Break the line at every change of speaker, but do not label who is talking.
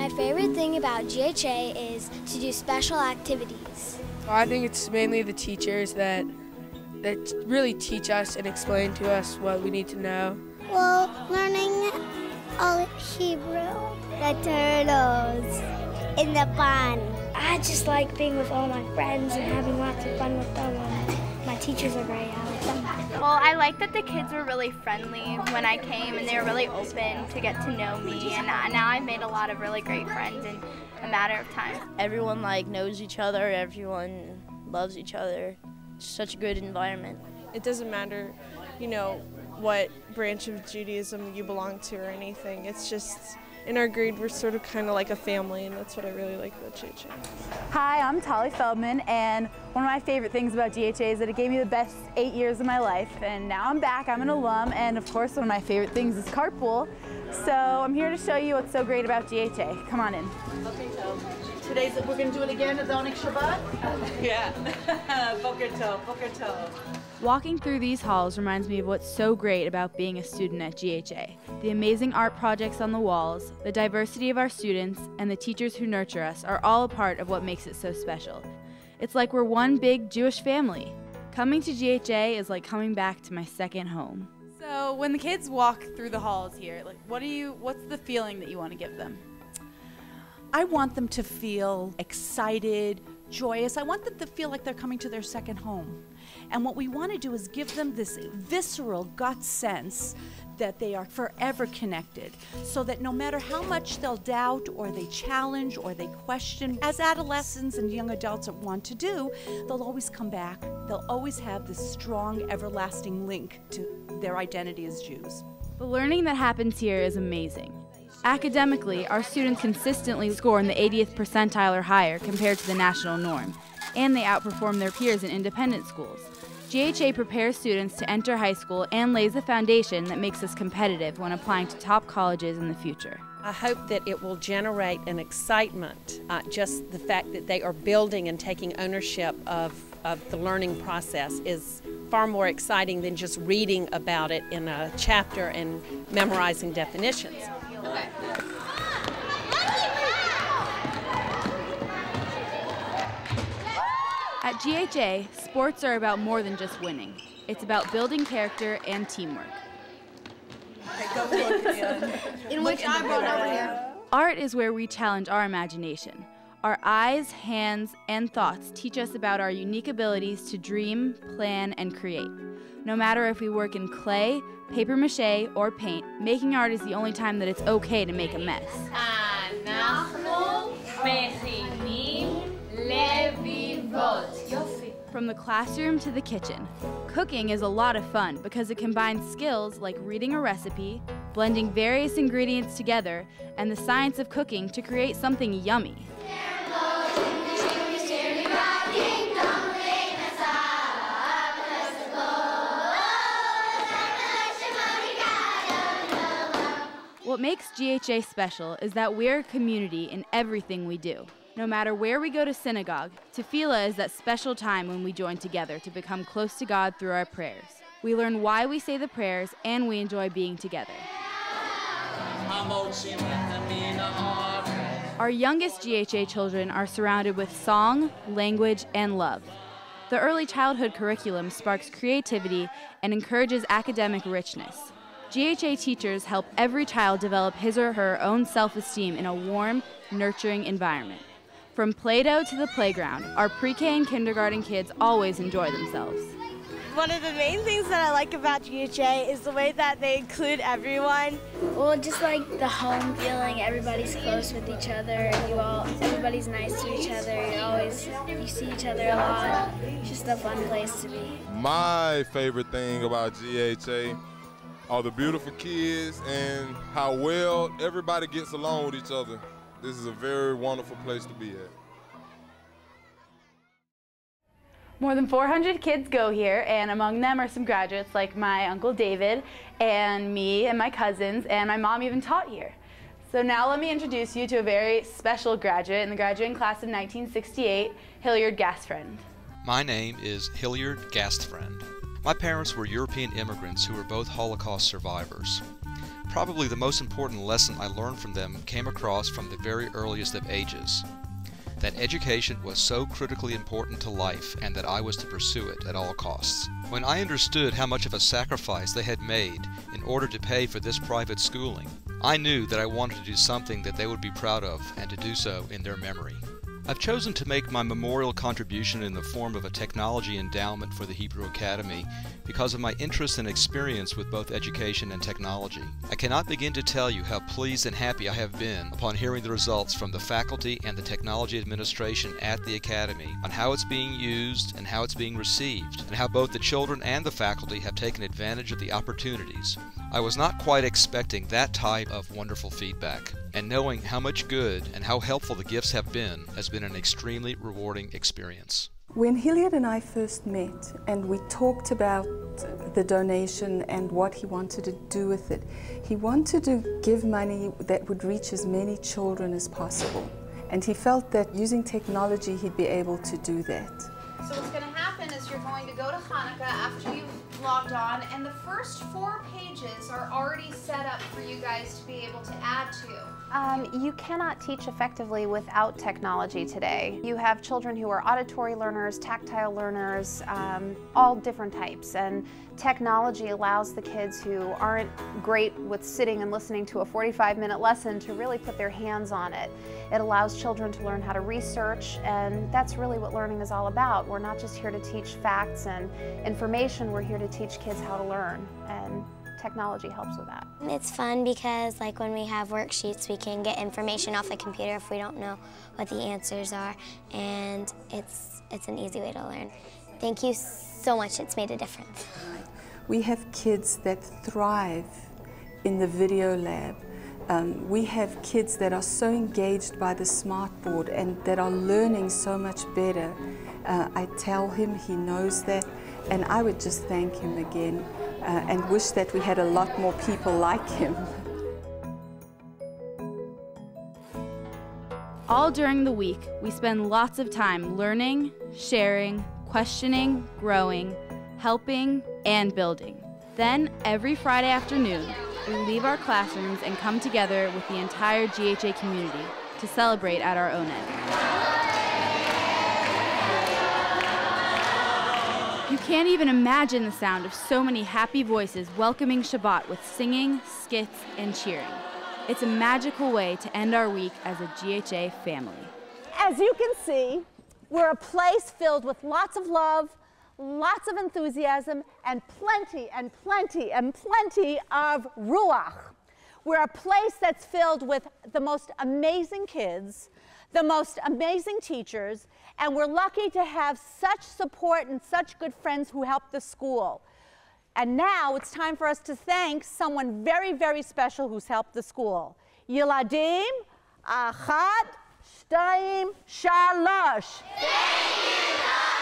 My favorite thing about GHA is to do special activities.
Well, I think it's mainly the teachers that really teach us and explain to us what we need to know.
Well, learning all Hebrew, the turtles, in the pond. I just like being with all my friends and having lots of fun with them. My teachers are great. I like them.
Well, I like that the kids were really friendly when I came, and they were really open to get to know me, and now I've made a lot of really great friends in a matter of time.
Everyone knows each other, everyone loves each other. It's such a good environment.
It doesn't matter, what branch of Judaism you belong to or anything. It's just, in our grade, we're sort of kind of like a family, and that's what I really like about GHA.
Hi, I'm Tali Feldman, and one of my favorite things about GHA is that it gave me the best 8 years of my life, and now I'm back, I'm an alum, and of course one of my favorite things is carpool. So I'm here to show you what's so great about GHA. Come on in.
Okay, so we're going to do it again, Adonik Shabbat? Yeah. Boker Tov, Boker Tov.
Walking through these halls reminds me of what's so great about being a student at GHA. The amazing art projects on the walls, the diversity of our students, and the teachers who nurture us are all a part of what makes it so special. It's like we're one big Jewish family. Coming to GHA is like coming back to my second home.
So when the kids walk through the halls here, what's the feeling that you want to give them?
I want them to feel excited, joyous. I want them to feel like they're coming to their second home. And what we want to do is give them this visceral gut sense that they are forever connected, so that no matter how much they'll doubt or they challenge or they question, as adolescents and young adults want to do, they'll always come back. They'll always have this strong, everlasting link to their identity as Jews.
The learning that happens here is amazing. Academically, our students consistently score in the 80th percentile or higher compared to the national norm, and they outperform their peers in independent schools. GHA prepares students to enter high school and lays the foundation that makes us competitive when applying to top colleges in the future.
I hope that it will generate an excitement, just the fact that they are building and taking ownership of the learning process is far more exciting than just reading about it in a chapter and memorizing definitions.
Okay.
At GHA, sports are about more than just winning. It's about building character and teamwork.
In which I brought over here.
Art is where we challenge our imagination. Our eyes, hands, and thoughts teach us about our unique abilities to dream, plan, and create. No matter if we work in clay, paper mache, or paint, making art is the only time that it's okay to make a mess. From the classroom to the kitchen, cooking is a lot of fun because it combines skills like reading a recipe, blending various ingredients together, and the science of cooking to create something yummy. What makes GHA special is that we're a community in everything we do. No matter where we go to synagogue, tefillah is that special time when we join together to become close to God through our prayers. We learn why we say the prayers, and we enjoy being together. Our youngest GHA children are surrounded with song, language, and love. The early childhood curriculum sparks creativity and encourages academic richness. GHA teachers help every child develop his or her own self-esteem in a warm, nurturing environment. From Play-Doh to the playground, our pre-K and kindergarten kids always enjoy themselves.
One of the main things that I like about GHA is the way that they include everyone.
Well, just like the home feeling, everybody's close with each other, everybody's nice to each other, you see each other a lot. It's just a fun place to be.
My favorite thing about GHA are the beautiful kids and how well everybody gets along with each other. This is a very wonderful place to be at.
More than 400 kids go here, and among them are some graduates like my Uncle David and me and my cousins, and my mom even taught here. So now let me introduce you to a very special graduate in the graduating class of 1968, Hilliard Gastfriend.
My name is Hilliard Gastfriend. My parents were European immigrants who were both Holocaust survivors. Probably the most important lesson I learned from them came across from the very earliest of ages, that education was so critically important to life and that I was to pursue it at all costs. When I understood how much of a sacrifice they had made in order to pay for this private schooling, I knew that I wanted to do something that they would be proud of and to do so in their memory. I've chosen to make my memorial contribution in the form of a technology endowment for the Hebrew Academy because of my interest and experience with both education and technology. I cannot begin to tell you how pleased and happy I have been upon hearing the results from the faculty and the technology administration at the Academy on how it's being used and how it's being received, and how both the children and the faculty have taken advantage of the opportunities. I was not quite expecting that type of wonderful feedback, and knowing how much good and how helpful the gifts have been has been an extremely rewarding experience.
When Hilliard and I first met and we talked about the donation and what he wanted to do with it, he wanted to give money that would reach as many children as possible. And he felt that using technology he'd be able to do that.
So what's going to happen is you're going to go to Hanukkah after you've logged on, and the first 4 pages are already set up for you guys to be able to add to.
You cannot teach effectively without technology today. You have children who are auditory learners, tactile learners, all different types, and technology allows the kids who aren't great with sitting and listening to a 45-minute lesson to really put their hands on it. It allows children to learn how to research, and that's really what learning is all about. We're not just here to teach facts and information, we're here to teach kids how to learn, and technology helps with that.
It's fun because like when we have worksheets, we can get information off the computer if we don't know what the answers are, and it's an easy way to learn. Thank you so much, it's made a difference.
We have kids that thrive in the video lab. We have kids that are so engaged by the smartboard and that are learning so much better. I tell him, he knows that, and I would just thank him again and wish that we had a lot more people like him.
All during the week, we spend lots of time learning, sharing, questioning, growing, helping, and building. Then, every Friday afternoon, we leave our classrooms and come together with the entire GHA community to celebrate at our own end. You can't even imagine the sound of so many happy voices welcoming Shabbat with singing, skits, and cheering. It's a magical way to end our week as a GHA family.
As you can see, we're a place filled with lots of love, lots of enthusiasm, and plenty of ruach. We're a place that's filled with the most amazing kids, the most amazing teachers, and we're lucky to have such support and such good friends who help the school. And now it's time for us to thank someone very, very special who's helped the school. Yiladim, Achad, Shtayim, Shalosh. Thank you,